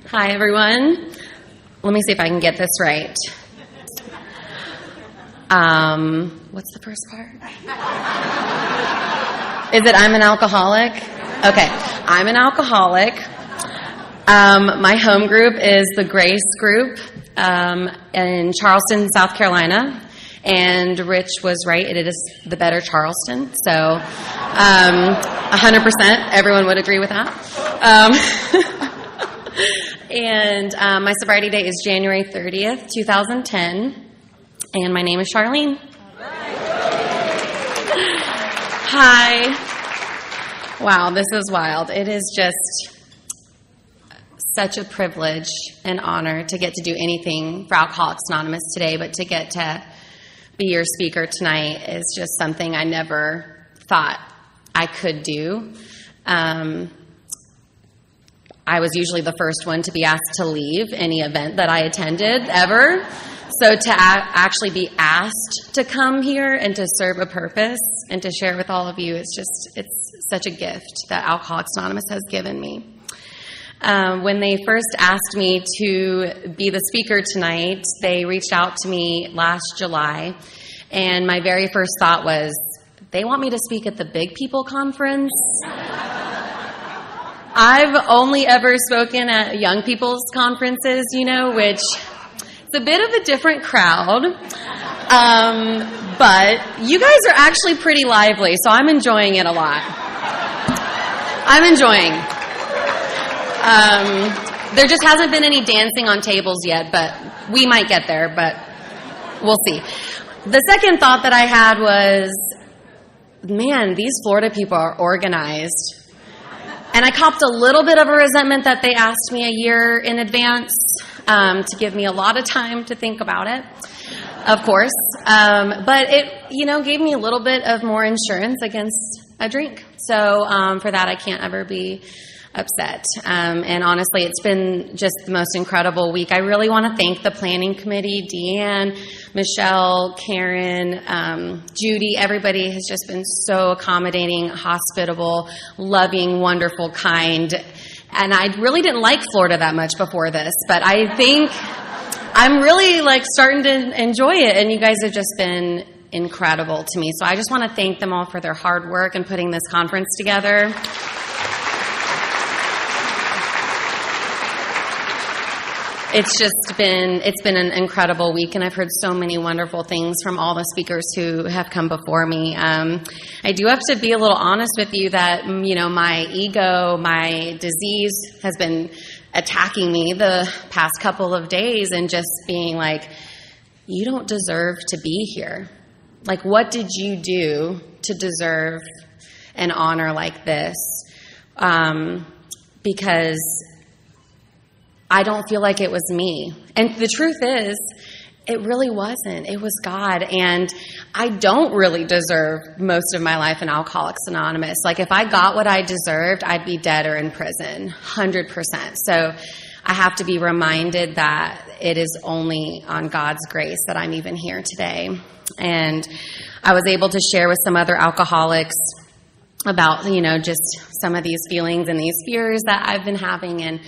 Hi, everyone. Let me see if I can get this right. What's the first part? Is it I'm an alcoholic? Okay, I'm an alcoholic. My home group is the Grace Group in Charleston, South Carolina. And Rich was right, it is the better Charleston. So 100%, everyone would agree with that. And my sobriety date is January 30th, 2010. And my name is Charlene. Hi. Wow, this is wild. It is just such a privilege and honor to get to do anything for Alcoholics Anonymous today, but to get to be your speaker tonight is just something I never thought I could do. I was usually the first one to be asked to leave any event that I attended ever. So to actually be asked to come here and to serve a purpose and to share with all of you, it's such a gift that Alcoholics Anonymous has given me. When they first asked me to be the speaker tonight, they reached out to me last July, and my very first thought was, they want me to speak at the Big People Conference? I've only ever spoken at young people's conferences, which it's a bit of a different crowd. But you guys are actually pretty lively, so I'm enjoying it a lot. I'm enjoying. There just hasn't been any dancing on tables yet, but we might get there, but we'll see. The second thought that I had was, man, these Florida people are organized. And I copped a little bit of a resentment that they asked me a year in advance to give me a lot of time to think about it, of course. But it, gave me a little bit of more insurance against a drink. So for that, I can't ever be upset. And honestly, it's been just the most incredible week. I really want to thank the planning committee, Deanne, Michelle, Karen, Judy. Everybody has just been so accommodating, hospitable, loving, wonderful, kind. And I really didn't like Florida that much before this, but I think I'm really starting to enjoy it. And you guys have just been incredible to me. So I just want to thank them all for their hard work in putting this conference together. It's been an incredible week, and I've heard so many wonderful things from all the speakers who have come before me. I do have to be a little honest with you that, my ego, my disease has been attacking me the past couple of days and just being like, you don't deserve to be here. What did you do to deserve an honor like this? Because I don't feel like it was me. And the truth is, it really wasn't. It was God. And I don't really deserve most of my life in Alcoholics Anonymous. If I got what I deserved, I'd be dead or in prison, 100%. So I have to be reminded that it is only on God's grace that I'm even here today. And I was able to share with some other alcoholics about, just some of these feelings and these fears that I've been having. And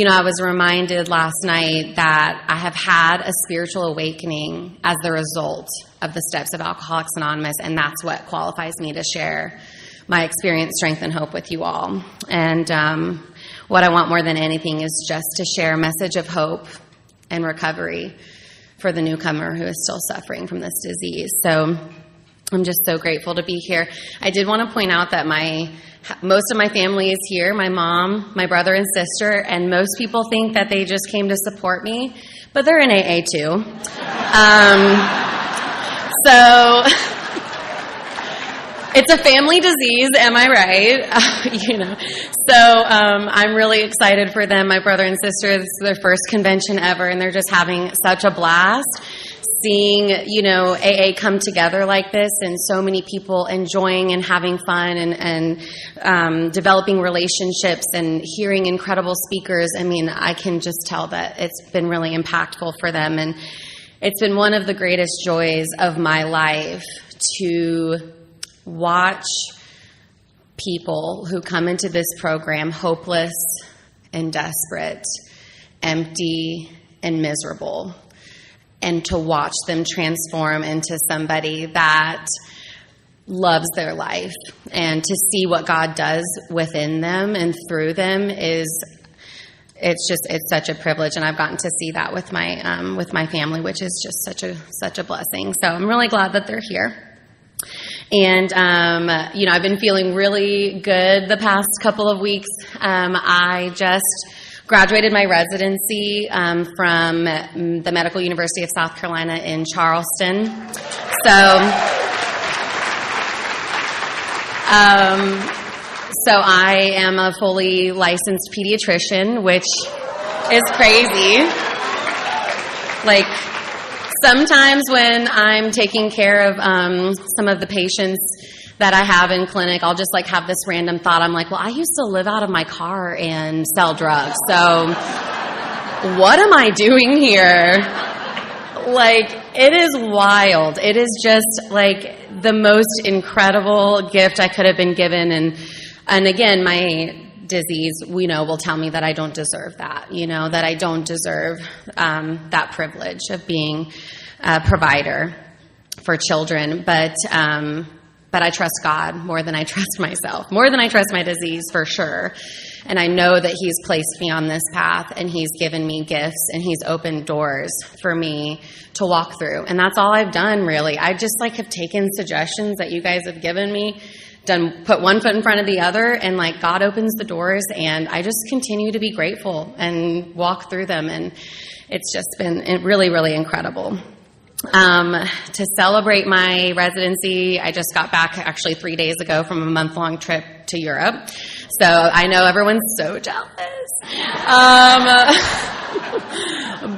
I was reminded last night that I have had a spiritual awakening as the result of the steps of Alcoholics Anonymous, and that's what qualifies me to share my experience, strength, and hope with you all. And what I want more than anything is just to share a message of hope and recovery for the newcomer who is still suffering from this disease. So I'm just so grateful to be here. I did want to point out that most of my family is here, my mom, my brother and sister, and most people think that they just came to support me, but they're in AA too. So it's a family disease, am I right? So I'm really excited for them. My brother and sister, this is their first convention ever, and they're just having such a blast. Seeing, AA come together like this and so many people enjoying and having fun and developing relationships and hearing incredible speakers. I can just tell that it's been really impactful for them. And it's been one of the greatest joys of my life to watch people who come into this program hopeless and desperate empty and miserable, and to watch them transform into somebody that loves their life, and to see what God does within them and through them it's such a privilege. And I've gotten to see that with my family, which is just such a blessing. So I'm really glad that they're here. And, I've been feeling really good the past couple of weeks. I just graduated my residency from the Medical University of South Carolina in Charleston. So I am a fully licensed pediatrician, which is crazy. Like, sometimes when I'm taking care of some of the patients that I have in clinic, I'll just have this random thought. I'm like, well, I used to live out of my car and sell drugs. So what am I doing here? It is wild. It is just the most incredible gift I could have been given. And again, my disease, will tell me that I don't deserve that, that I don't deserve that privilege of being a provider for children. But I trust God more than I trust myself, more than I trust my disease, for sure. And I know that He's placed me on this path, and He's given me gifts, and He's opened doors for me to walk through. And that's all I've done, really. I just have taken suggestions that you guys have given me, put one foot in front of the other, and God opens the doors, and I just continue to be grateful and walk through them. And it's just been really, really incredible. To celebrate my residency, I just got back actually 3 days ago from a month-long trip to Europe. So I know everyone's so jealous.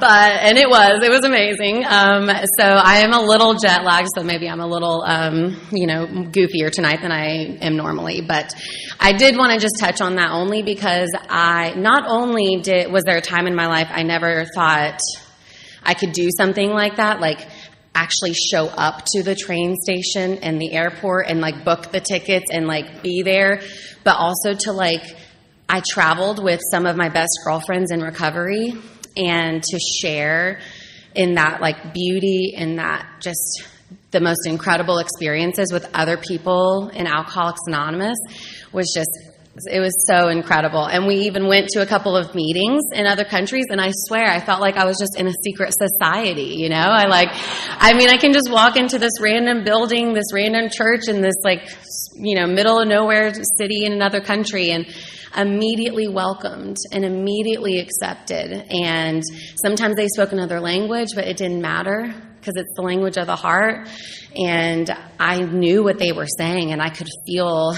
And it was amazing. So I am a little jet lagged, so maybe I'm a little, goofier tonight than I am normally. But I did want to just touch on that only because was there a time in my life I never thought I could do something like that, actually show up to the train station and the airport and book the tickets and be there, but also to I traveled with some of my best girlfriends in recovery, and to share in that beauty and that just the most incredible experiences with other people in Alcoholics Anonymous it was so incredible. And we even went to a couple of meetings in other countries, and I swear I felt like I was just in a secret society, I can just walk into this random building, this random church in this middle of nowhere city in another country, and immediately welcomed and immediately accepted. And sometimes they spoke another language, but it didn't matter because it's the language of the heart. And I knew what they were saying, and I could feel,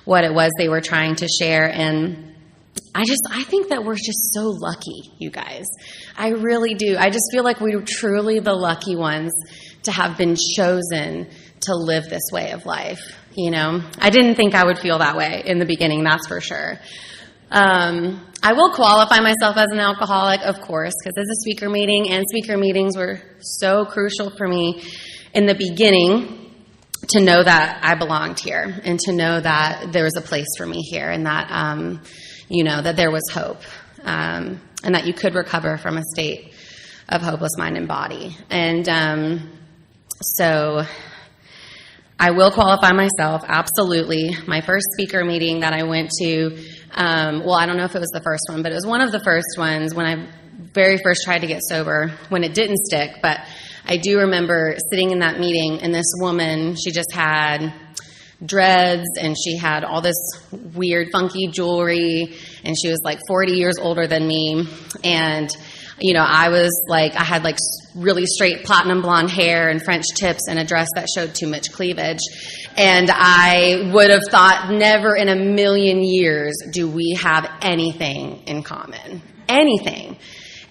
what it was they were trying to share. And I think that we're just so lucky, you guys. I really do. I just feel like we're truly the lucky ones to have been chosen to live this way of life. I didn't think I would feel that way in the beginning, that's for sure. I will qualify myself as an alcoholic, of course, because it's a speaker meeting, and speaker meetings were so crucial for me in the beginning to know that I belonged here, and to know that there was a place for me here, and that, that there was hope, and that you could recover from a state of hopeless mind and body. And so I will qualify myself, absolutely. My first speaker meeting that I went to, I don't know if it was the first one, but it was one of the first ones when I very first tried to get sober, when it didn't stick. But I do remember sitting in that meeting, and this woman, she just had dreads, and she had all this weird, funky jewelry, and she was 40 years older than me. And I had really straight platinum blonde hair and French tips and a dress that showed too much cleavage. And I would have thought, never in a million years do we have anything in common. Anything.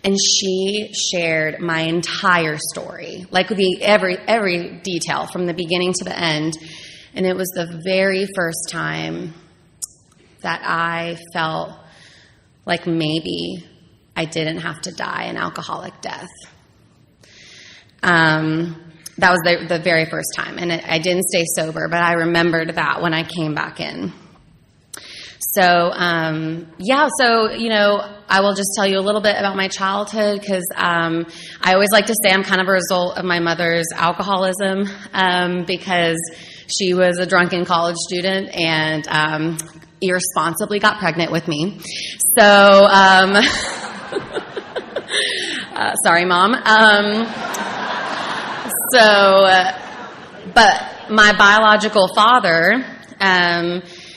And she shared my entire story, every detail from the beginning to the end. And it was the very first time that I felt like maybe I didn't have to die an alcoholic death. That was the very first time. And I didn't stay sober, but I remembered that when I came back in. So, I will just tell you a little bit about my childhood because I always like to say I'm kind of a result of my mother's alcoholism because she was a drunken college student and irresponsibly got pregnant with me. So, sorry, Mom. But my biological father,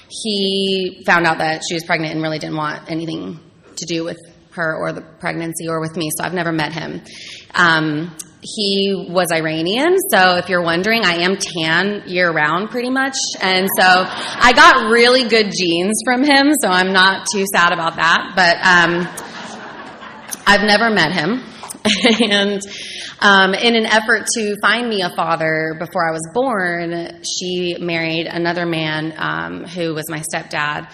he found out that she was pregnant and really didn't want anything to do with her or the pregnancy or with me, so I've never met him. He was Iranian, so if you're wondering, I am tan year-round pretty much, and so I got really good genes from him, so I'm not too sad about that, but I've never met him. And in an effort to find me a father before I was born, she married another man who was my stepdad,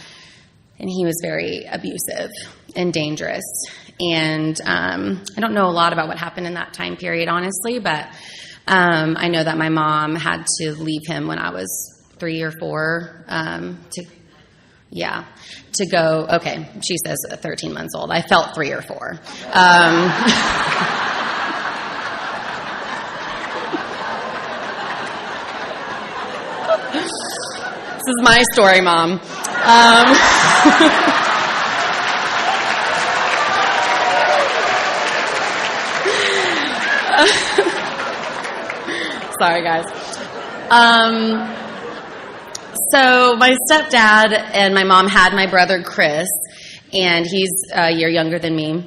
and he was very abusive and dangerous. And I don't know a lot about what happened in that time period, honestly, but I know that my mom had to leave him when I was 3 or 4 to go. Okay, she says 13 months old. I felt 3 or 4. This is my story, Mom. Sorry, guys. So my stepdad and my mom had my brother Chris, and he's a year younger than me.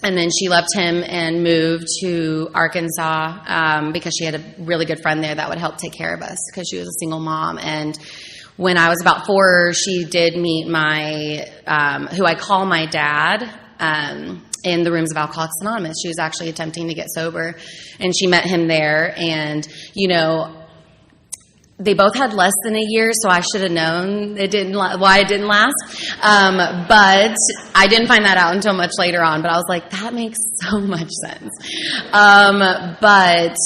And then she left him and moved to Arkansas because she had a really good friend there that would help take care of us because she was a single mom. And when I was about 4, she did meet my, who I call my dad, in the rooms of Alcoholics Anonymous. She was actually attempting to get sober, and she met him there. And, they both had less than a year, so I should have known why it didn't last. But I didn't find that out until much later on. But I was like, that makes so much sense. But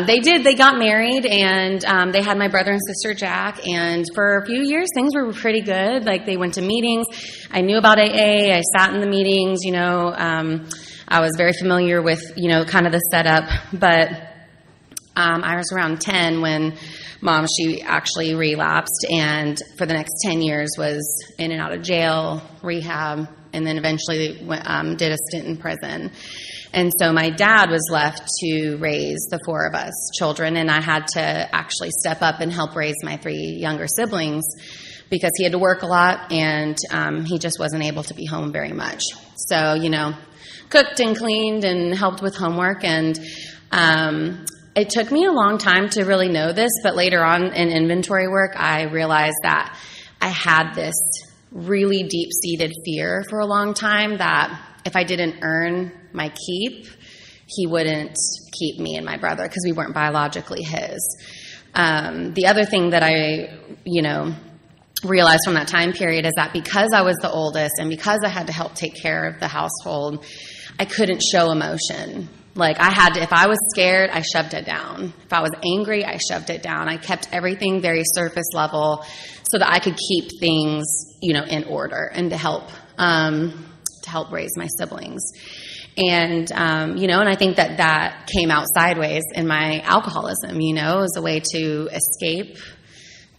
they did. They got married, and they had my brother and sister, Jack. And for a few years, things were pretty good. Like, they went to meetings. I knew about AA. I sat in the meetings, I was very familiar with, kind of the setup. But I was around 10 when Mom, she actually relapsed, and for the next 10 years was in and out of jail, rehab, and then eventually did a stint in prison. And so my dad was left to raise the 4 of us children, and I had to actually step up and help raise my 3 younger siblings because he had to work a lot, and he just wasn't able to be home very much. So, cooked and cleaned and helped with homework, and it took me a long time to really know this, but later on in inventory work, I realized that I had this really deep-seated fear for a long time that if I didn't earn my keep, he wouldn't keep me and my brother because we weren't biologically his. The other thing that I, realized from that time period is that because I was the oldest and because I had to help take care of the household, I couldn't show emotion. Like, I had to, if I was scared, I shoved it down. If I was angry, I shoved it down. I kept everything very surface level so that I could keep things, in order and to help raise my siblings. And, and I think that came out sideways in my alcoholism, as a way to escape,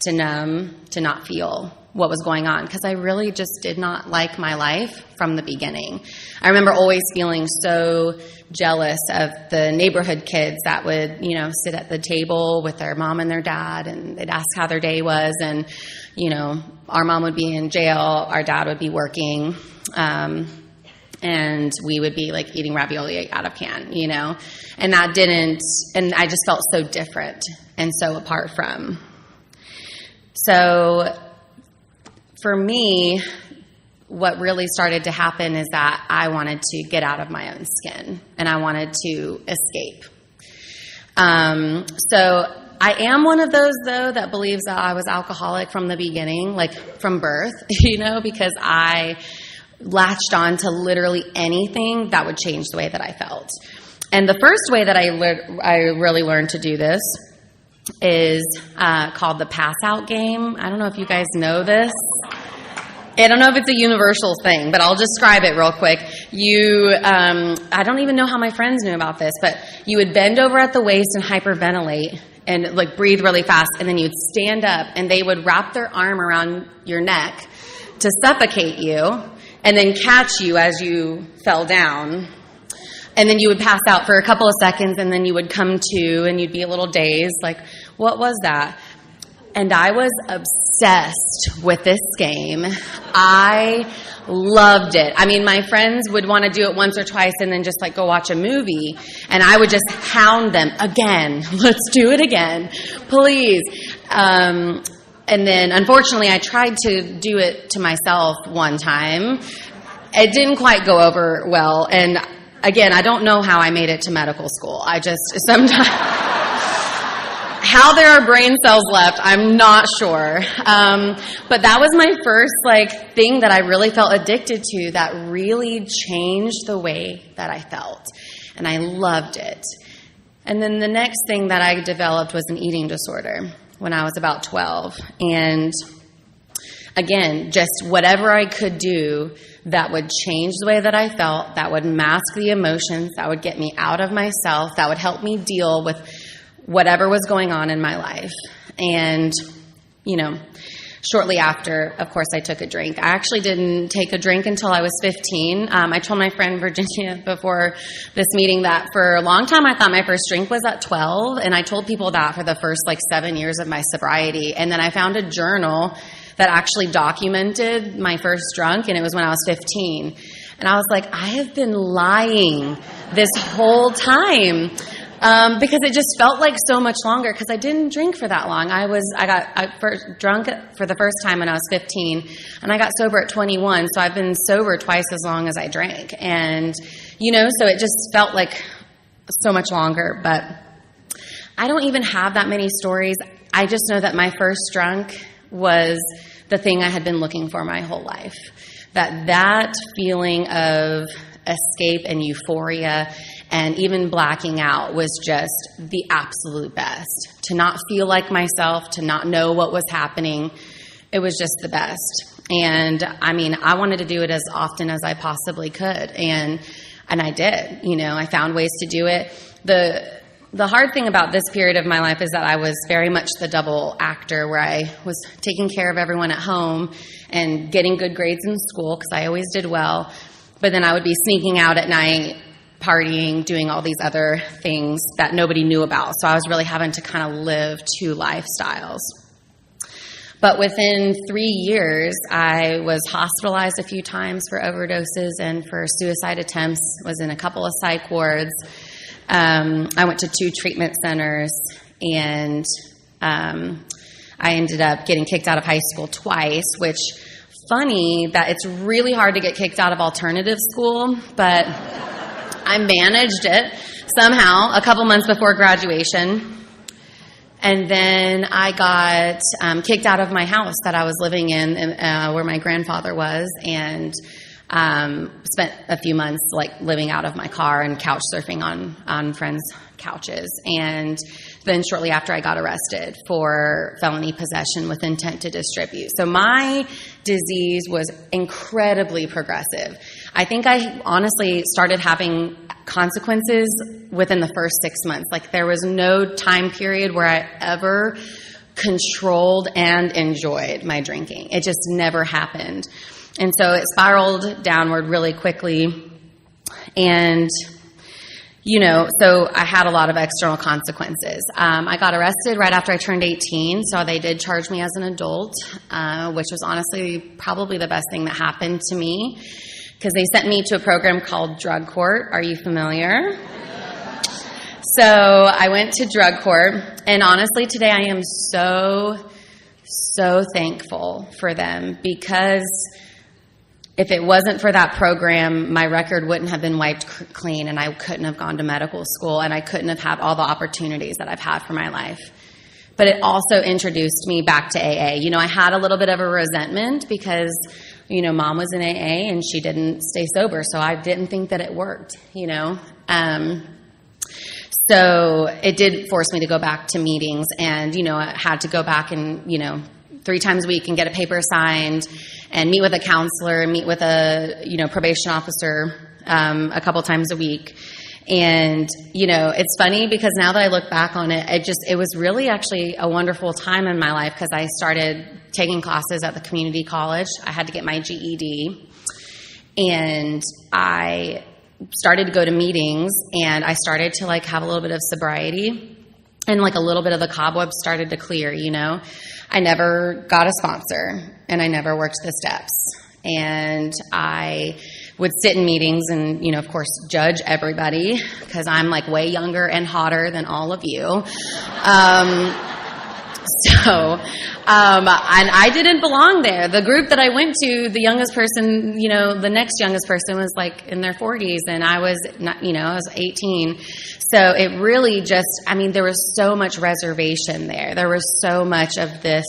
to numb, to not feel what was going on, because I really just did not like my life from the beginning. I remember always feeling so jealous of the neighborhood kids that would, sit at the table with their mom and their dad, and they'd ask how their day was, and, our mom would be in jail, our dad would be working, and we would be, like, eating ravioli out of can, and I just felt so different and so apart from. So for me, what really started to happen is that I wanted to get out of my own skin, and I wanted to escape. So I am one of those, though, that believes that I was alcoholic from the beginning, like from birth, because I latched on to literally anything that would change the way that I felt. And the first way that I really learned to do this is called the pass-out game. I don't know if you guys know this. I don't know if it's a universal thing, but I'll describe it real quick. I don't even know how my friends knew about this, but you would bend over at the waist and hyperventilate and like breathe really fast, and then you'd stand up and they would wrap their arm around your neck to suffocate you and then catch you as you fell down. And then you would pass out for a couple of seconds, and then you would come to and you'd be a little dazed, like, what was that? And I was obsessed with this game. I loved it. I mean, my friends would want to do it once or twice and then just like go watch a movie. And I would just hound them again. Let's do it again, please. And then unfortunately, I tried to do it to myself one time. It didn't quite go over well. And again, I don't know how I made it to medical school. I just sometimes... How there are brain cells left, I'm not sure. But that was my first thing that I really felt addicted to that really changed the way that I felt. And I loved it. And then the next thing that I developed was an eating disorder when I was about 12. And again, just whatever I could do that would change the way that I felt, that would mask the emotions, that would get me out of myself, that would help me deal with whatever was going on in my life. And, shortly after, of course, I took a drink. I actually didn't take a drink until I was 15. I told my friend Virginia before this meeting that for a long time I thought my first drink was at 12, and I told people that for the first 7 years of my sobriety. And then I found a journal that actually documented my first drunk, and it was when I was 15. And I was like, I have been lying this whole time. Because it just felt like so much longer, because I didn't drink for that long. I got first drunk for the first time when I was 15, and I got sober at 21, so I've been sober twice as long as I drank. And, so it just felt like so much longer. But I don't even have that many stories. I just know that my first drunk was the thing I had been looking for my whole life. That feeling of escape and euphoria and even blacking out was just the absolute best. To not feel like myself, to not know what was happening, it was just the best. And I wanted to do it as often as I possibly could, and I did. I found ways to do it. The hard thing about this period of my life is that I was very much the double actor, where I was taking care of everyone at home and getting good grades in school, because I always did well. But then I would be sneaking out at night, partying, doing all these other things that nobody knew about. So I was really having to kind of live two lifestyles. But within 3 years, I was hospitalized a few times for overdoses and for suicide attempts, was in a couple of psych wards. I went to 2 treatment centers, and I ended up getting kicked out of high school twice, which, funny that it's really hard to get kicked out of alternative school, but I managed it somehow a couple months before graduation. And then I got kicked out of my house that I was living in where my grandfather was, and spent a few months living out of my car and couch surfing on friends' couches. And then shortly after, I got arrested for felony possession with intent to distribute. So my disease was incredibly progressive. I think I honestly started having consequences within the first 6 months. There was no time period where I ever controlled and enjoyed my drinking. It just never happened. And so it spiraled downward really quickly. And, so I had a lot of external consequences. I got arrested right after I turned 18, so they did charge me as an adult, which was honestly probably the best thing that happened to me, because they sent me to a program called drug court. Are you familiar? So I went to drug court, and honestly today I am so thankful for them, because if it wasn't for that program, my record wouldn't have been wiped clean, and I couldn't have gone to medical school, and I couldn't have had all the opportunities that I've had for my life. But it also introduced me back to AA. I had a little bit of a resentment because, Mom was in AA and she didn't stay sober, so I didn't think that it worked, So it did force me to go back to meetings, and, I had to go back and, 3 times a week and get a paper signed and meet with a counselor, meet with a, probation officer a couple times a week. And, it's funny because now that I look back on it, it was really actually a wonderful time in my life because I started taking classes at the community college. I had to get my GED. And I started to go to meetings, and I started to have a little bit of sobriety, and a little bit of the cobwebs started to clear. I never got a sponsor, and I never worked the steps, and I would sit in meetings and of course judge everybody because I'm way younger and hotter than all of you. And I didn't belong there. The group that I went to, the youngest person, the next youngest person was in their 40s, and I was not, I was 18. So it really just, there was so much reservation there. There was so much of this,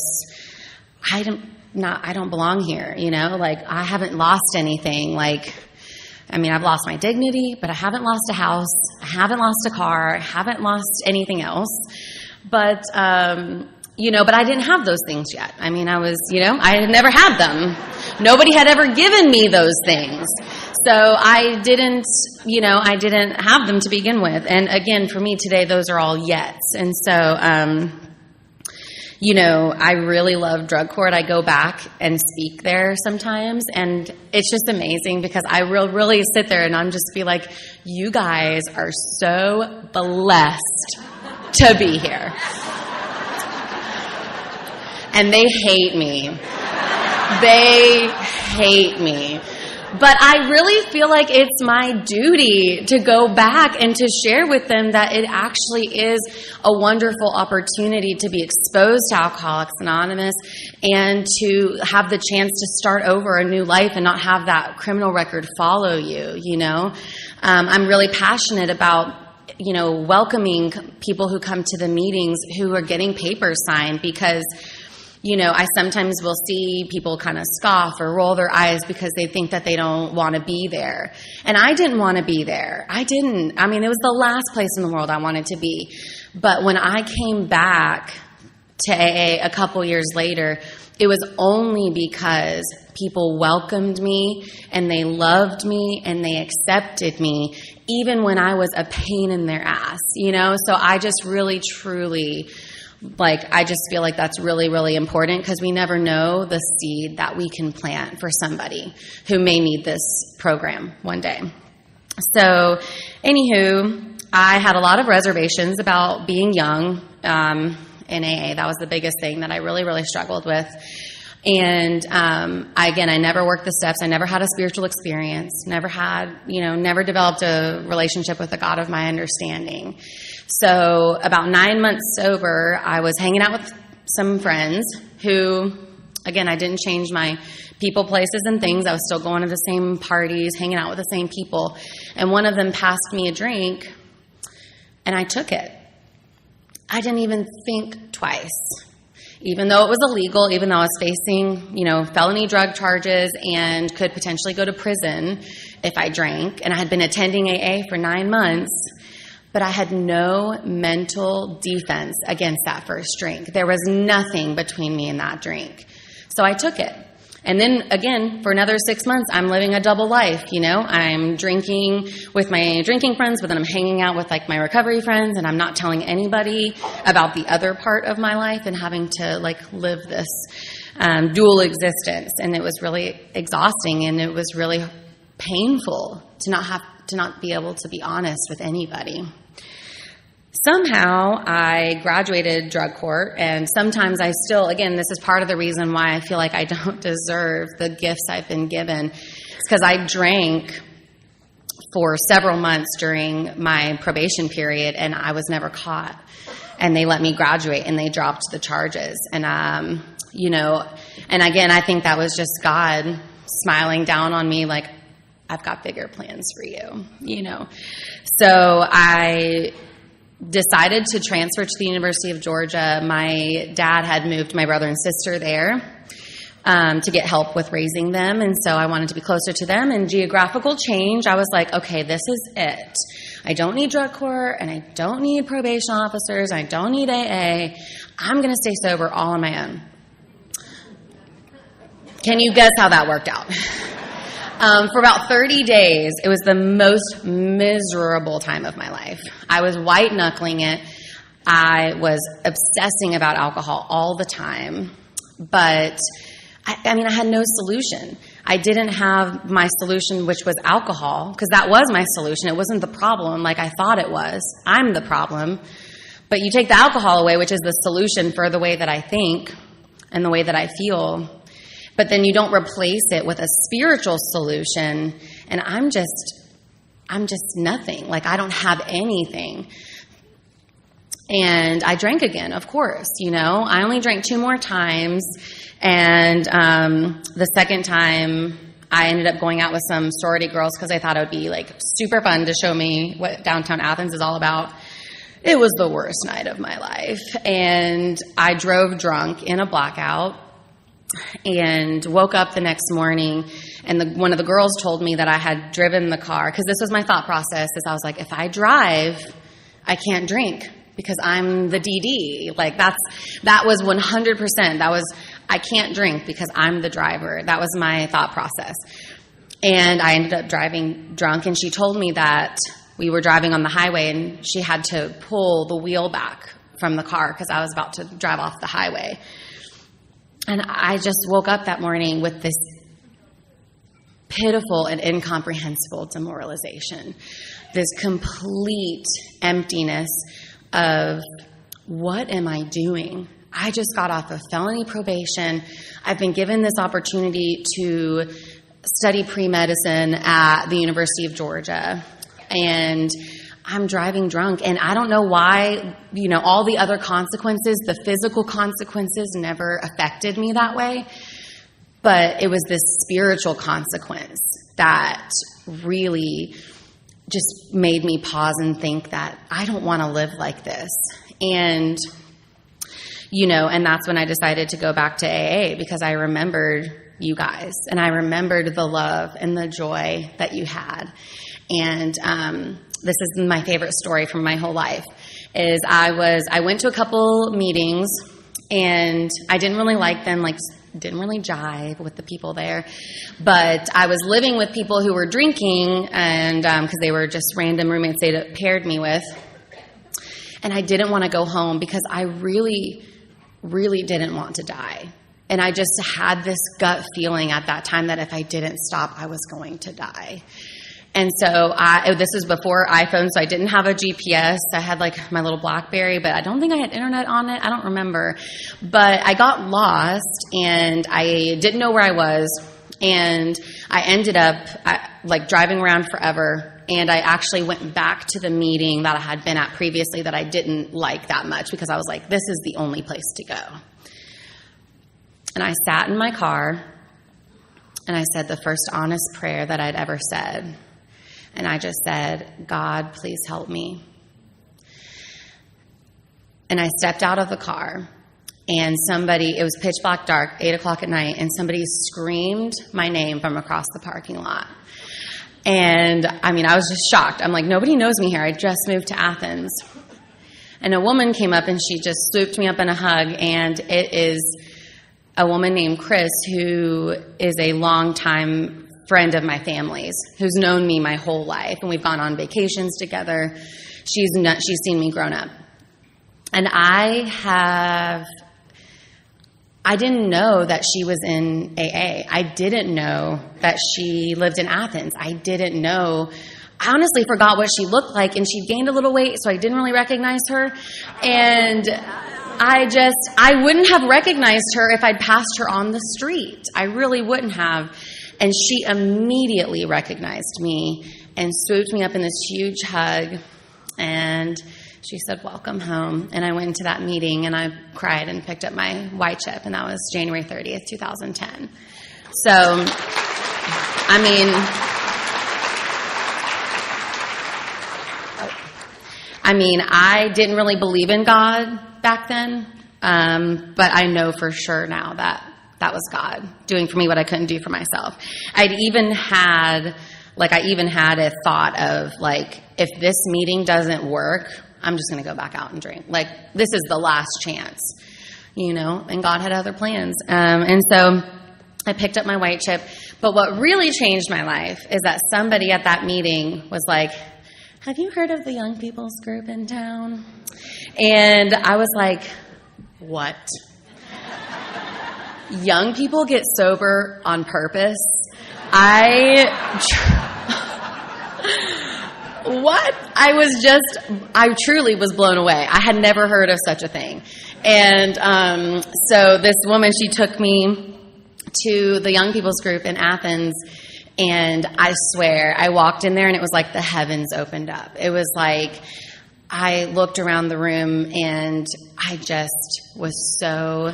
I don't belong here, I haven't lost anything. I've lost my dignity, but I haven't lost a house. I haven't lost a car. I haven't lost anything else. But, but I didn't have those things yet. I had never had them. Nobody had ever given me those things. So I didn't have them to begin with. And again, for me today, those are all yets. And so, I really love drug court. I go back and speak there sometimes, and it's just amazing because I really sit there and I'm just be like, you guys are so blessed to be here. And they hate me. They hate me. But I really feel like it's my duty to go back and to share with them that it actually is a wonderful opportunity to be exposed to Alcoholics Anonymous and to have the chance to start over a new life and not have that criminal record follow you, I'm really passionate about welcoming people who come to the meetings who are getting papers signed because I sometimes will see people kind of scoff or roll their eyes because they think that they don't want to be there. And I didn't want to be there. I didn't. It was the last place in the world I wanted to be. But when I came back to AA a couple years later, it was only because people welcomed me and they loved me and they accepted me, even when I was a pain in their ass, So I just really, truly... I just feel like that's really, really important because we never know the seed that we can plant for somebody who may need this program one day. So, anywho, I had a lot of reservations about being young in AA. That was the biggest thing that I really, really struggled with. And I never worked the steps. I never had a spiritual experience, never developed a relationship with the God of my understanding. So about 9 months sober, I was hanging out with some friends who, again, I didn't change my people, places, and things. I was still going to the same parties, hanging out with the same people. And one of them passed me a drink, and I took it. I didn't even think twice. Even though it was illegal, even though I was facing, felony drug charges and could potentially go to prison if I drank, and I had been attending AA for 9 months, but I had no mental defense against that first drink. There was nothing between me and that drink. So I took it. And then, again, for another 6 months, I'm living a double life, I'm drinking with my drinking friends, but then I'm hanging out with, my recovery friends, and I'm not telling anybody about the other part of my life and having to, live this dual existence. And it was really exhausting, and it was really painful to not be able to be honest with anybody. Somehow I graduated drug court, and sometimes I still, again, this is part of the reason why I feel like I don't deserve the gifts I've been given. It's because I drank for several months during my probation period, and I was never caught. And they let me graduate, and they dropped the charges. And, and again, I think that was just God smiling down on me like, I've got bigger plans for you, So I decided to transfer to the University of Georgia. My dad had moved my brother and sister there to get help with raising them, and so I wanted to be closer to them. And geographical change, I was like, okay, this is it. I don't need drug court, and I don't need probation officers, I don't need AA. I'm going to stay sober all on my own. Can you guess how that worked out? For about 30 days, it was the most miserable time of my life. I was white-knuckling it. I was obsessing about alcohol all the time. But, I had no solution. I didn't have my solution, which was alcohol, because that was my solution. It wasn't the problem like I thought it was. I'm the problem. But you take the alcohol away, which is the solution for the way that I think and the way that I feel. But then you don't replace it with a spiritual solution, and I'm just nothing. Like, I don't have anything. And I drank again, of course, I only drank 2 more times, and the second time I ended up going out with some sorority girls because I thought it would be, super fun to show me what downtown Athens is all about. It was the worst night of my life, and I drove drunk in a blackout and woke up the next morning, and one of the girls told me that I had driven the car, because this was my thought process, is I was like, if I drive, I can't drink because I'm the DD. That was 100%. That was, I can't drink because I'm the driver. That was my thought process. And I ended up driving drunk, and she told me that we were driving on the highway, and she had to pull the wheel back from the car because I was about to drive off the highway. And I just woke up that morning with this pitiful and incomprehensible demoralization, this complete emptiness of, what am I doing? I just got off of felony probation. I've been given this opportunity to study pre-medicine at the University of Georgia, and I'm driving drunk, and I don't know why, all the other consequences, the physical consequences never affected me that way, but it was this spiritual consequence that really just made me pause and think that I don't want to live like this. And, and that's when I decided to go back to AA, because I remembered you guys, and I remembered the love and the joy that you had. And this is my favorite story from my whole life, is I went to a couple meetings, and I didn't really like them, didn't really jive with the people there. But I was living with people who were drinking, and because they were just random roommates they paired me with. And I didn't want to go home because I really, really didn't want to die. And I just had this gut feeling at that time that if I didn't stop, I was going to die. And so this was before iPhone, so I didn't have a GPS. I had my little BlackBerry, but I don't think I had internet on it. I don't remember. But I got lost, and I didn't know where I was. And I ended up driving around forever. And I actually went back to the meeting that I had been at previously that I didn't like that much, because I was like, this is the only place to go. And I sat in my car, and I said the first honest prayer that I'd ever said. And I just said, God, please help me. And I stepped out of the car, and it was pitch black dark, 8 o'clock at night, and somebody screamed my name from across the parking lot. And I was just shocked. I'm like, nobody knows me here. I just moved to Athens. And a woman came up, and she just swooped me up in a hug, and it is a woman named Chris, who is a longtime friend of my family's, who's known me my whole life, and we've gone on vacations together. She's seen me grown up. And I didn't know that she was in AA. I didn't know that she lived in Athens. I didn't know. I honestly forgot what she looked like, and she'd gained a little weight, so I didn't really recognize her. And I wouldn't have recognized her if I'd passed her on the street. I really wouldn't have. And she immediately recognized me and swooped me up in this huge hug, and she said, welcome home. And I went into that meeting, and I cried and picked up my white chip, and that was January 30th, 2010. So, I didn't really believe in God back then, but I know for sure now that was God doing for me what I couldn't do for myself. I even had a thought of, if this meeting doesn't work, I'm just going to go back out and drink. This is the last chance, and God had other plans. And so I picked up my white chip. But what really changed my life is that somebody at that meeting was like, have you heard of the young people's group in town? And I was like, what? Young people get sober on purpose? What? I truly was blown away. I had never heard of such a thing. And so this woman, she took me to the young people's group in Athens, and I swear, I walked in there and it was like the heavens opened up. It was like I looked around the room and I just was so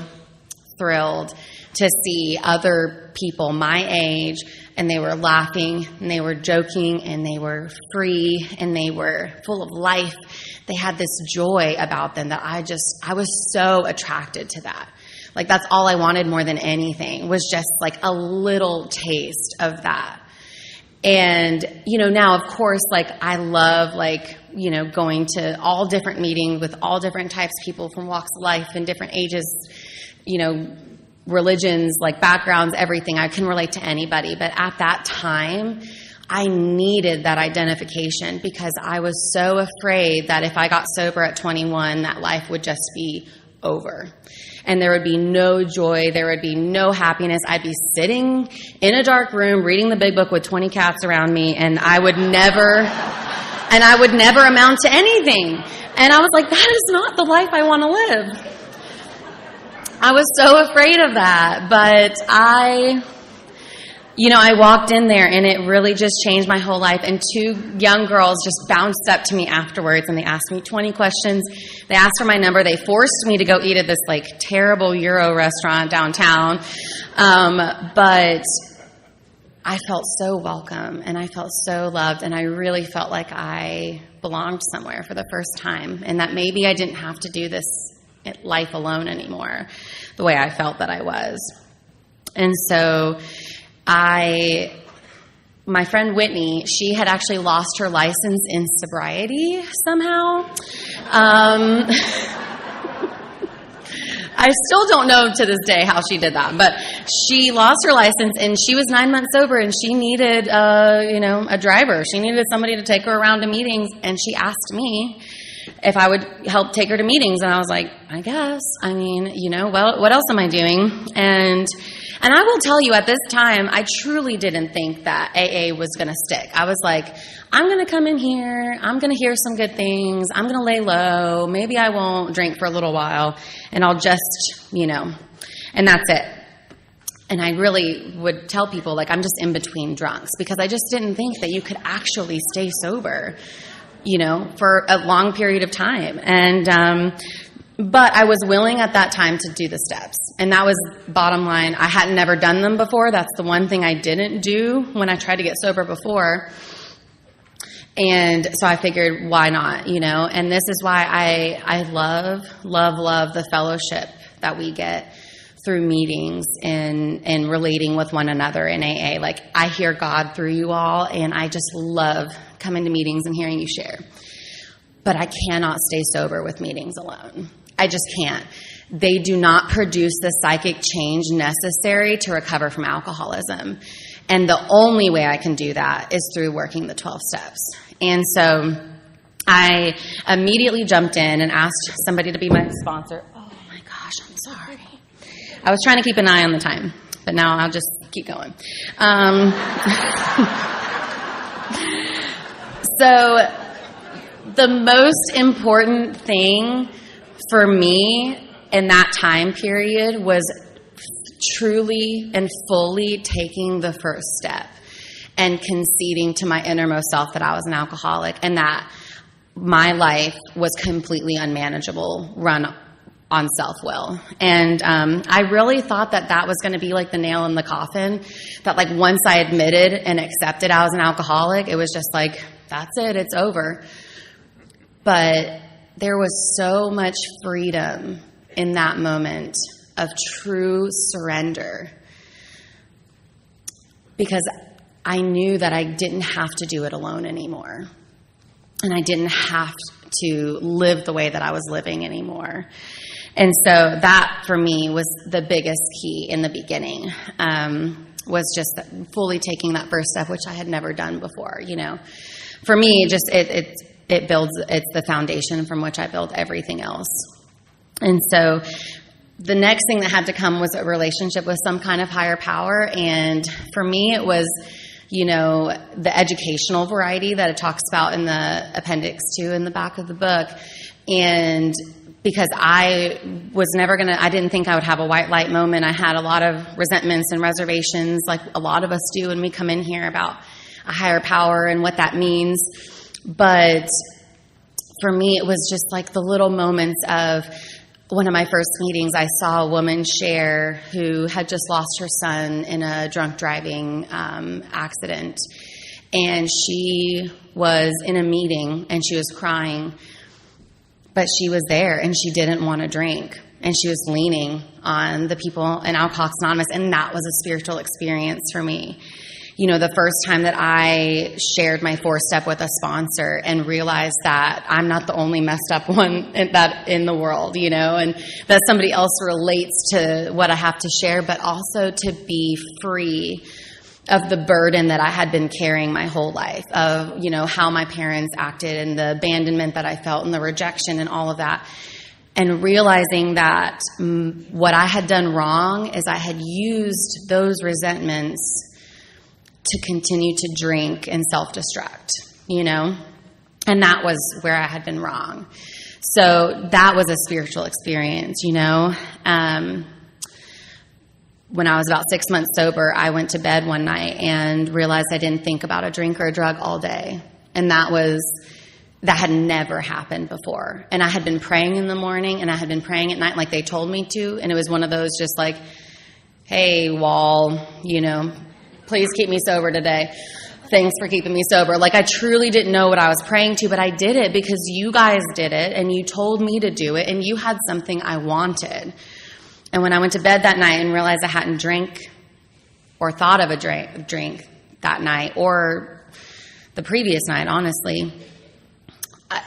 thrilled to see other people my age, and they were laughing and they were joking and they were free and they were full of life. They had this joy about them that I was so attracted to that. Like, that's all I wanted more than anything, was just like a little taste of that. And, now, of course, like, I love, like, going to all different meetings with all different types of people from walks of life and different ages, religions, like, backgrounds, everything. I can relate to anybody. But at that time, I needed that identification because I was so afraid that if I got sober at 21, that life would just be over. And there would be no joy. There would be no happiness. I'd be sitting in a dark room reading the big book with 20 cats around me, and I would never amount to anything. And I was like, that is not the life I want to live. I was so afraid of that. But I walked in there, and it really just changed my whole life. And two young girls just bounced up to me afterwards, and they asked me 20 questions. They asked for my number. They forced me to go eat at this, like, terrible Euro restaurant downtown. But I felt so welcome, and I felt so loved, and I really felt like I belonged somewhere for the first time, and that maybe I didn't have to do this life alone anymore the way I felt that I was. And so my friend Whitney, she had actually lost her license in sobriety somehow. I still don't know to this day how she did that, but she lost her license, and she was 9 months sober, and she needed, a driver. She needed somebody to take her around to meetings, and she asked me if I would help take her to meetings, and I was like, I guess. I mean, well, what else am I doing? And I will tell you, at this time, I truly didn't think that AA was going to stick. I was like, I'm going to come in here, I'm going to hear some good things, I'm going to lay low, maybe I won't drink for a little while, and I'll just, and that's it. And I really would tell people, like, I'm just in between drunks, because I just didn't think that you could actually stay sober, for a long period of time. And, but I was willing at that time to do the steps. And that was bottom line. I hadn't never done them before. That's the one thing I didn't do when I tried to get sober before. And so I figured, why not, And this is why I love the fellowship that we get through meetings and relating with one another in AA. Like, I hear God through you all, and I just love coming to meetings and hearing you share. But I cannot stay sober with meetings alone. I just can't. They do not produce the psychic change necessary to recover from alcoholism. And the only way I can do that is through working the 12 steps. And so I immediately jumped in and asked somebody to be my sponsor. Oh my gosh, I'm sorry. I was trying to keep an eye on the time, but now I'll just keep going. So the most important thing for me in that time period was truly and fully taking the first step and conceding to my innermost self that I was an alcoholic and that my life was completely unmanageable, run on self-will. And I really thought that was going to be like the nail in the coffin, that like once I admitted and accepted I was an alcoholic, it was just like, that's it, it's over. But there was so much freedom in that moment of true surrender, because I knew that I didn't have to do it alone anymore. And I didn't have to live the way that I was living anymore. And so that, for me, was the biggest key in the beginning, was just fully taking that first step, which I had never done before, For me, it builds, it's the foundation from which I build everything else. And so the next thing that had to come was a relationship with some kind of higher power. And for me, it was, the educational variety that it talks about in the appendix 2 in the back of the book. And because I was never I didn't think I would have a white light moment. I had a lot of resentments and reservations, like a lot of us do when we come in here, about a higher power and what that means. But for me, it was just like the little moments of one of my first meetings. I saw a woman share who had just lost her son in a drunk driving accident. And she was in a meeting and she was crying, but she was there and she didn't want to drink. And she was leaning on the people in Alcoholics Anonymous. And that was a spiritual experience for me. The first time that I shared my 4-step with a sponsor and realized that I'm not the only messed up one in the world, and that somebody else relates to what I have to share, but also to be free of the burden that I had been carrying my whole life, of, how my parents acted and the abandonment that I felt and the rejection and all of that. And realizing that what I had done wrong is I had used those resentments to continue to drink and self-destruct, and that was where I had been wrong. So that was a spiritual experience, When I was about 6 months sober, I went to bed one night and realized I didn't think about a drink or a drug all day. And that had never happened before. And I had been praying in the morning and I had been praying at night like they told me to. And it was one of those just like, hey, wall, please keep me sober today. Thanks for keeping me sober. Like, I truly didn't know what I was praying to, but I did it because you guys did it and you told me to do it and you had something I wanted. And when I went to bed that night and realized I hadn't drank or thought of a drink that night or the previous night, honestly,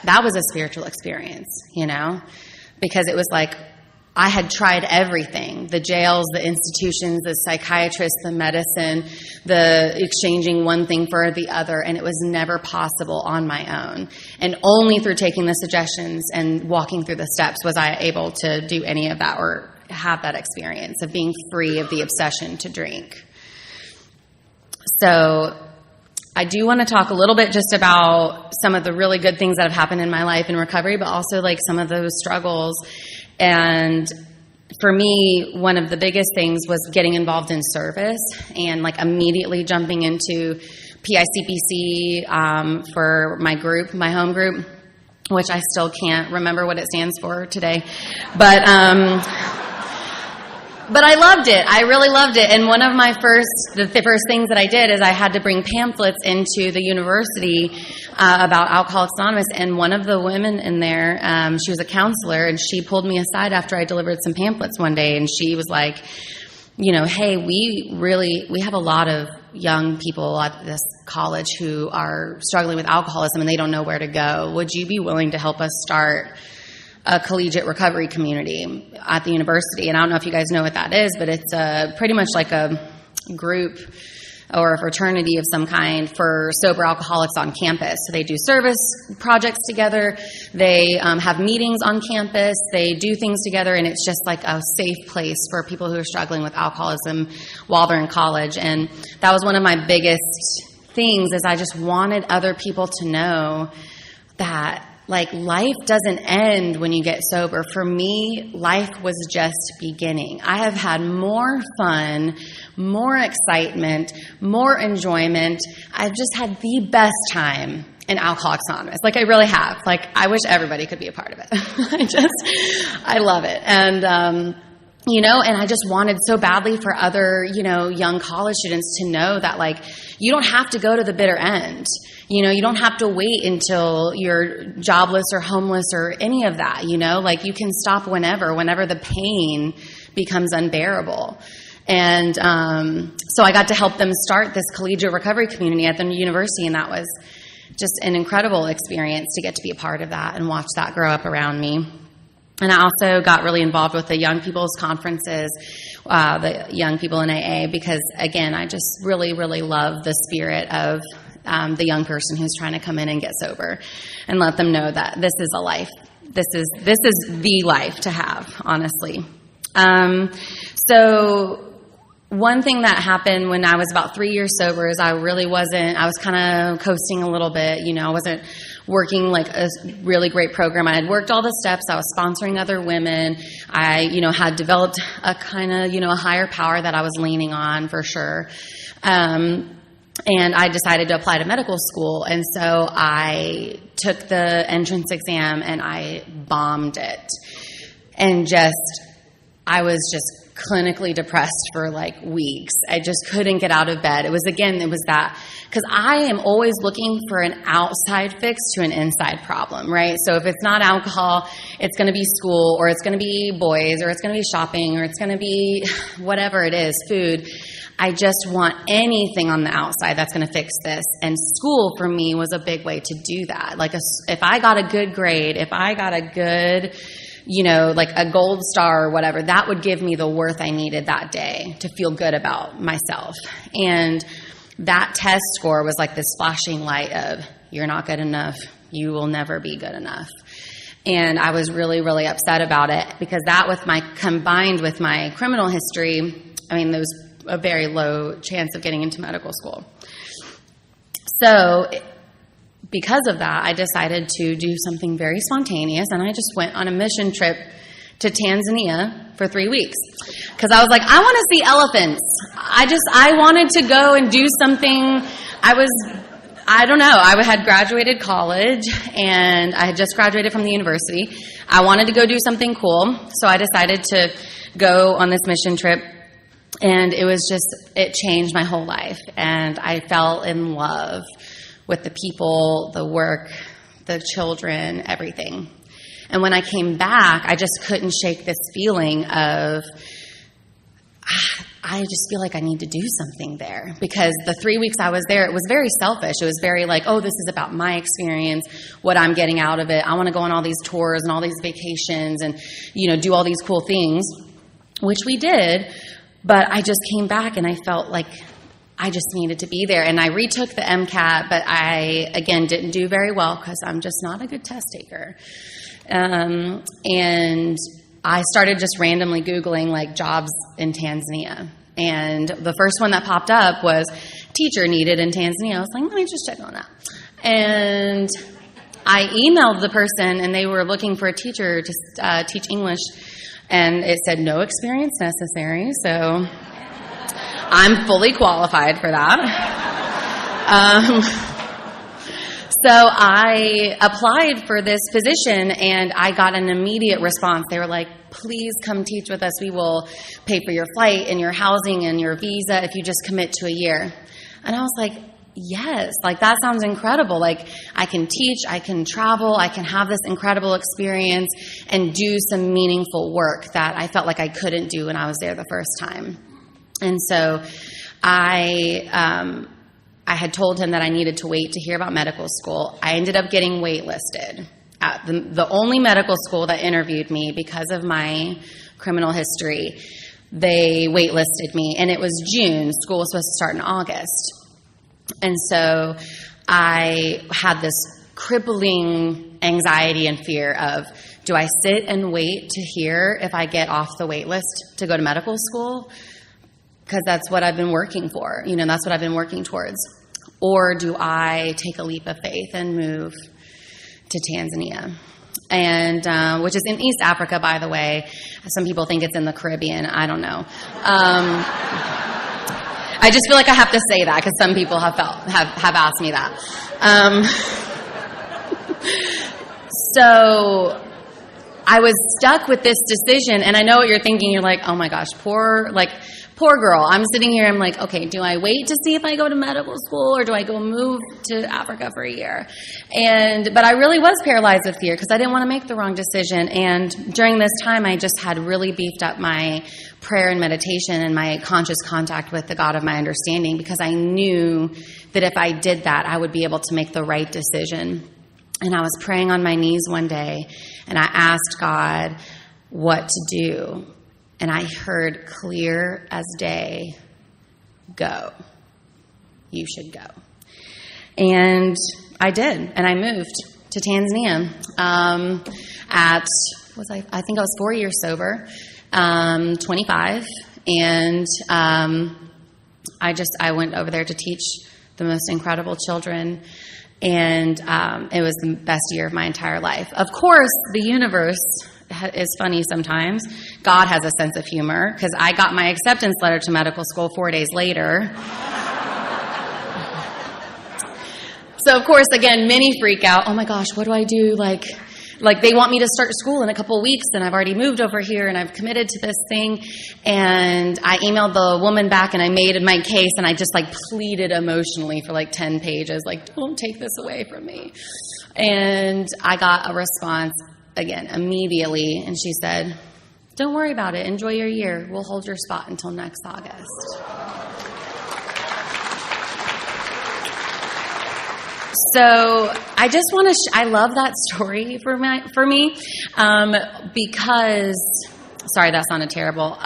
that was a spiritual experience, because it was like, I had tried everything, the jails, the institutions, the psychiatrists, the medicine, the exchanging one thing for the other, and it was never possible on my own. And only through taking the suggestions and walking through the steps was I able to do any of that or have that experience of being free of the obsession to drink. So I do want to talk a little bit just about some of the really good things that have happened in my life in recovery, but also like some of those struggles. And for me, one of the biggest things was getting involved in service and like immediately jumping into PICPC for my group, my home group, which I still can't remember what it stands for today. But I loved it. I really loved it. And one of the first things that I did is I had to bring pamphlets into the university about Alcoholics Anonymous. And one of the women in there, she was a counselor, and she pulled me aside after I delivered some pamphlets one day. And she was like, hey, we have a lot of young people at this college who are struggling with alcoholism and they don't know where to go. Would you be willing to help us start a collegiate recovery community at the university? And I don't know if you guys know what that is, but it's pretty much like a group or a fraternity of some kind for sober alcoholics on campus. So they do service projects together. They have meetings on campus. They do things together, and it's just like a safe place for people who are struggling with alcoholism while they're in college. And that was one of my biggest things, is I just wanted other people to know that like life doesn't end when you get sober. For me, life was just beginning. I have had more fun, more excitement, more enjoyment. I've just had the best time in Alcoholics Anonymous. Like, I really have. Like, I wish everybody could be a part of it. I love it. And, and I just wanted so badly for other, young college students to know that, like, you don't have to go to the bitter end. You don't have to wait until you're jobless or homeless or any of that, like you can stop whenever the pain becomes unbearable. And so I got to help them start this collegiate recovery community at the university, and that was just an incredible experience to get to be a part of that and watch that grow up around me. And I also got really involved with the young people's conferences, the young people in AA, because, again, I just really, really love the spirit of the young person who's trying to come in and get sober and let them know that this is a life. This is the life to have, honestly. So one thing that happened when I was about 3 years sober is I was kind of coasting a little bit. I wasn't working like a really great program. I had worked all the steps. I was sponsoring other women. I, had developed a kind of, a higher power that I was leaning on for sure. And I decided to apply to medical school. And so I took the entrance exam and I bombed it. And I was just clinically depressed for like weeks. I just couldn't get out of bed. It was that, because I am always looking for an outside fix to an inside problem, right? So if it's not alcohol, it's going to be school, or it's going to be boys, or it's going to be shopping, or it's going to be whatever it is, food. I just want anything on the outside that's going to fix this. And school for me was a big way to do that. Like if I got a good grade, if I got a good, like a gold star or whatever, that would give me the worth I needed that day to feel good about myself. And that test score was like this flashing light of, you're not good enough. You will never be good enough. And I was really, really upset about it, because that combined with my criminal history, there was a very low chance of getting into medical school. So because of that, I decided to do something very spontaneous, and I just went on a mission trip to Tanzania for 3 weeks. Because I was like, I want to see elephants. I wanted to go and do something. I don't know. I had graduated college, and I had just graduated from the university. I wanted to go do something cool, so I decided to go on this mission trip. And it changed my whole life. And I fell in love with the people, the work, the children, everything. And when I came back, I just couldn't shake this feeling of, I just feel like I need to do something there. Because the 3 weeks I was there, it was very selfish. It was very like, oh, this is about my experience, what I'm getting out of it. I want to go on all these tours and all these vacations and, do all these cool things, which we did. But I just came back and I felt like I just needed to be there. And I retook the MCAT, but I, again, didn't do very well because I'm just not a good test taker. And I started just randomly Googling like jobs in Tanzania. And the first one that popped up was teacher needed in Tanzania. I was like, let me just check on that. And I emailed the person, and they were looking for a teacher to teach English. And it said no experience necessary, so I'm fully qualified for that. So I applied for this position, and I got an immediate response. They were like, please come teach with us. We will pay for your flight and your housing and your visa if you just commit to a year. And I was like, yes, like that sounds incredible. Like I can teach, I can travel, I can have this incredible experience and do some meaningful work that I felt like I couldn't do when I was there the first time. And so I had told him that I needed to wait to hear about medical school. I ended up getting waitlisted at the only medical school that interviewed me because of my criminal history. They waitlisted me, and it was June. School was supposed to start in August. And so I had this crippling anxiety and fear of, do I sit and wait to hear if I get off the wait list to go to medical school? Because that's what I've been working for. That's what I've been working towards. Or do I take a leap of faith and move to Tanzania? And which is in East Africa, by the way. Some people think it's in the Caribbean. I don't know. I just feel like I have to say that because some people have asked me that. So I was stuck with this decision, and I know what you're thinking. You're like, oh my gosh, poor girl. I'm sitting here, I'm like, okay, do I wait to see if I go to medical school, or do I go move to Africa for a year? But I really was paralyzed with fear because I didn't want to make the wrong decision. And during this time, I just had really beefed up my prayer and meditation and my conscious contact with the God of my understanding, because I knew that if I did that, I would be able to make the right decision. And I was praying on my knees one day, and I asked God what to do. And I heard clear as day, go. You should go. And I did, and I moved to Tanzania I think I was 4 years sober, 25, and I went over there to teach the most incredible children, and it was the best year of my entire life. Of course, the universe is funny sometimes. God has a sense of humor, because I got my acceptance letter to medical school 4 days later. So, of course, again, many freak out. Oh, my gosh, what do I do? Like they want me to start school in a couple of weeks, and I've already moved over here, and I've committed to this thing. And I emailed the woman back, and I made my case, and I just, pleaded emotionally for, 10 pages. Don't take this away from me. And I got a response, again, immediately, and she said, don't worry about it. Enjoy your year. We'll hold your spot until next August. So I just want to, I love that story for me, because, sorry, that sounded terrible.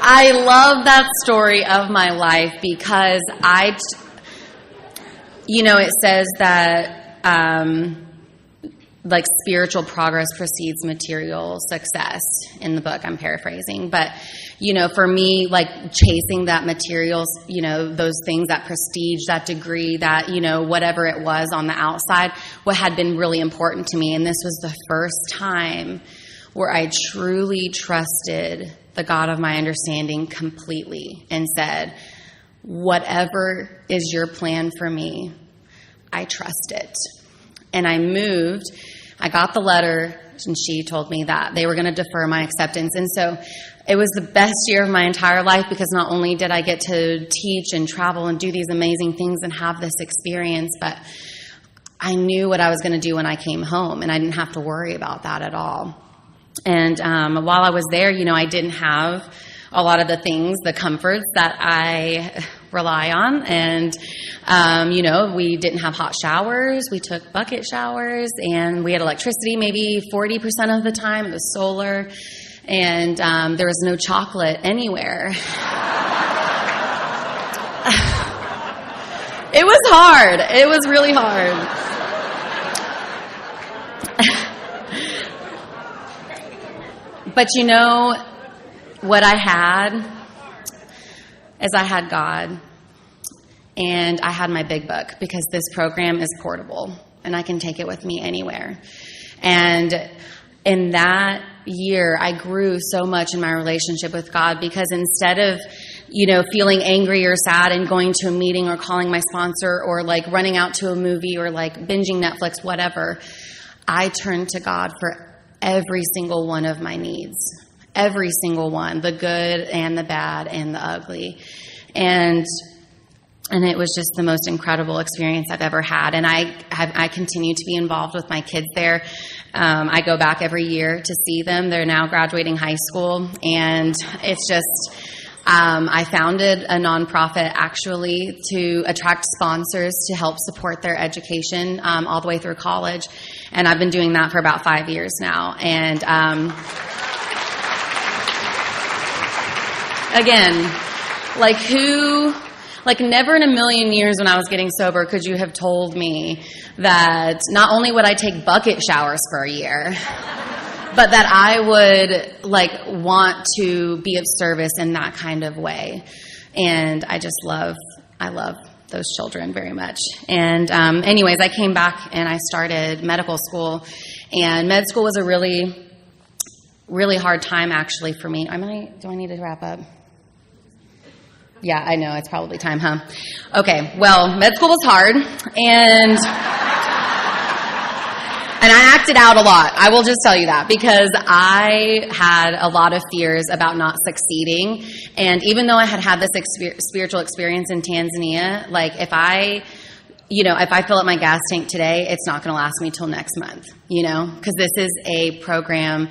I love that story of my life because it says that, spiritual progress precedes material success in the book. I'm paraphrasing, but for me, chasing that materials, those things, that prestige, that degree, that, whatever it was on the outside, what had been really important to me. And this was the first time where I truly trusted the God of my understanding completely and said, whatever is your plan for me, I trust it. And I moved. I got the letter, and she told me that they were going to defer my acceptance. And so it was the best year of my entire life, because not only did I get to teach and travel and do these amazing things and have this experience, but I knew what I was going to do when I came home, and I didn't have to worry about that at all. And while I was there, I didn't have a lot of the things, the comforts that I rely on. And, we didn't have hot showers. We took bucket showers, and we had electricity maybe 40% of the time. It was solar, and there was no chocolate anywhere. It was hard. It was really hard. But what I had is I had God, and I had my big book, because this program is portable and I can take it with me anywhere. And in that year, I grew so much in my relationship with God, because instead of, feeling angry or sad and going to a meeting or calling my sponsor or running out to a movie or binging Netflix, whatever, I turned to God for every single one of my needs. Every single one, the good and the bad and the ugly. And it was just the most incredible experience I've ever had. And I continue to be involved with my kids there. I go back every year to see them. They're now graduating high school. And it's just, I founded a nonprofit actually to attract sponsors to help support their education all the way through college. And I've been doing that for about 5 years now. And again, never in a million years when I was getting sober could you have told me that not only would I take bucket showers for a year, but that I would want to be of service in that kind of way. And I love those children very much. And anyways, I came back and I started medical school, and med school was a really, really hard time actually for me. Do I need to wrap up? Yeah, I know. It's probably time, huh? Okay, well, med school was hard, and I acted out a lot. I will just tell you that, because I had a lot of fears about not succeeding. And even though I had this spiritual experience in Tanzania, if I fill up my gas tank today, it's not going to last me till next month, because this is a program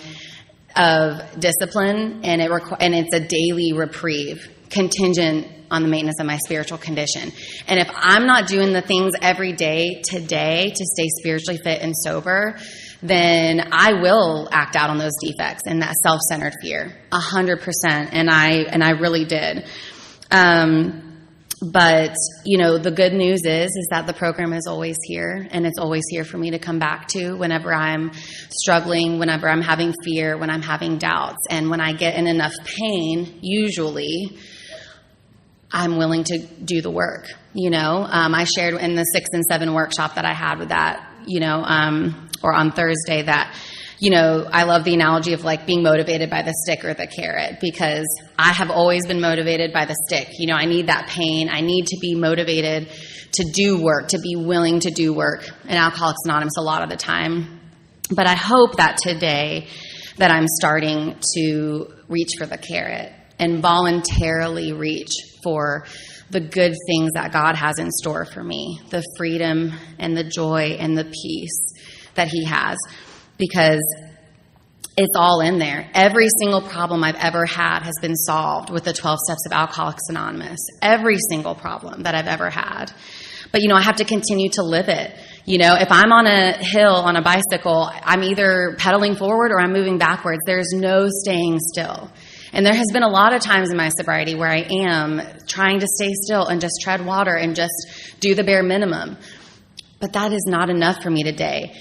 of discipline, and it's a daily reprieve, contingent on the maintenance of my spiritual condition. And if I'm not doing the things every day today to stay spiritually fit and sober, then I will act out on those defects and that self-centered fear 100%. And I really did. But, the good news is that the program is always here, and it's always here for me to come back to whenever I'm struggling, whenever I'm having fear, when I'm having doubts. And when I get in enough pain, usually I'm willing to do the work. I shared in the 6 and 7 workshop that I had with that, or on Thursday that, I love the analogy of like being motivated by the stick or the carrot, because I have always been motivated by the stick. I need that pain. I need to be motivated to do work, to be willing to do work in Alcoholics Anonymous a lot of the time. But I hope that today that I'm starting to reach for the carrot and voluntarily reach for the good things that God has in store for me, the freedom and the joy and the peace that He has. Because it's all in there. Every single problem I've ever had has been solved with the 12 steps of Alcoholics Anonymous. Every single problem that I've ever had. But, I have to continue to live it. If I'm on a hill on a bicycle, I'm either pedaling forward or I'm moving backwards. There's no staying still. And there has been a lot of times in my sobriety where I am trying to stay still and just tread water and just do the bare minimum. But that is not enough for me today.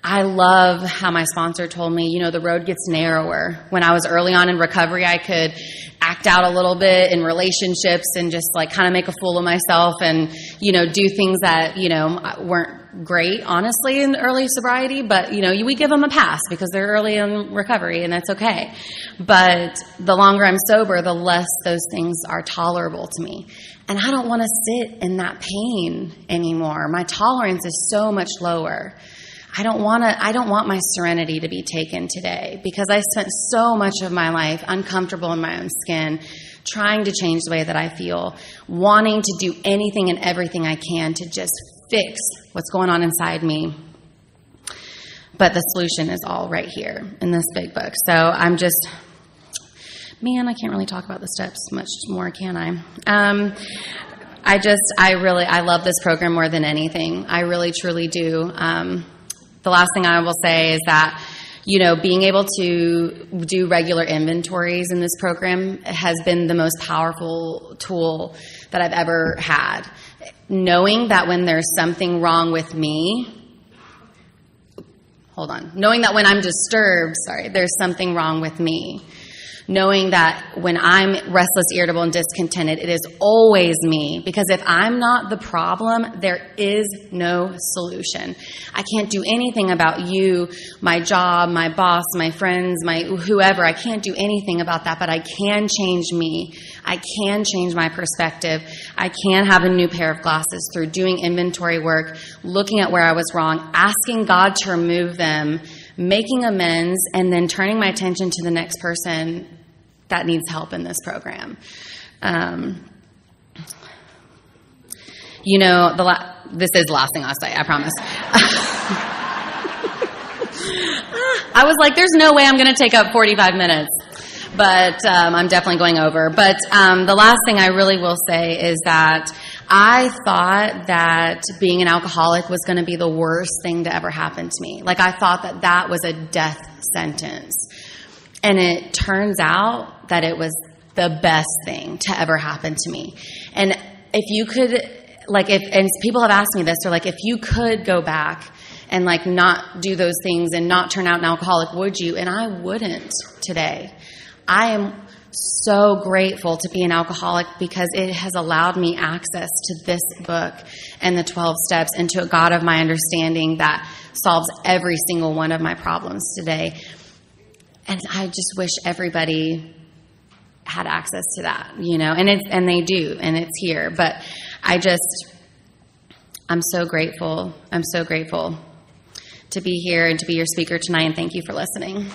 I love how my sponsor told me, the road gets narrower. When I was early on in recovery, I could act out a little bit in relationships and just like kind of make a fool of myself and, do things that, weren't great, honestly, in early sobriety. But, we give them a pass because they're early in recovery and that's okay. But the longer I'm sober, the less those things are tolerable to me. And I don't want to sit in that pain anymore. My tolerance is so much lower. I don't want my serenity to be taken today, because I spent so much of my life uncomfortable in my own skin, trying to change the way that I feel, wanting to do anything and everything I can to just fix what's going on inside me. But the solution is all right here in this big book. So I'm just, I can't really talk about the steps much more, can I? I love this program more than anything. I really, truly do. The last thing I will say is that, being able to do regular inventories in this program has been the most powerful tool that I've ever had. Knowing that when there's something wrong with me, knowing that when I'm disturbed, there's something wrong with me. Knowing that when I'm restless, irritable, and discontented, it is always me. Because if I'm not the problem, there is no solution. I can't do anything about you, my job, my boss, my friends, my whoever. I can't do anything about that, but I can change me. I can change my perspective. I can have a new pair of glasses through doing inventory work, looking at where I was wrong, asking God to remove them, making amends, and then turning my attention to the next person that needs help in this program. This is the last thing I'll say, I promise. I was like, there's no way I'm going to take up 45 minutes. But I'm definitely going over. But the last thing I really will say is that I thought that being an alcoholic was going to be the worst thing to ever happen to me. Like, I thought that that was a death sentence. And it turns out that it was the best thing to ever happen to me. And if you could, and people have asked me this, they're like, if you could go back and not do those things and not turn out an alcoholic, would you? And I wouldn't today. I am so grateful to be an alcoholic because it has allowed me access to this book and the 12 steps and to a God of my understanding that solves every single one of my problems today. And I just wish everybody had access to that, and they do, and it's here. But I'm so grateful. I'm so grateful to be here and to be your speaker tonight, and thank you for listening.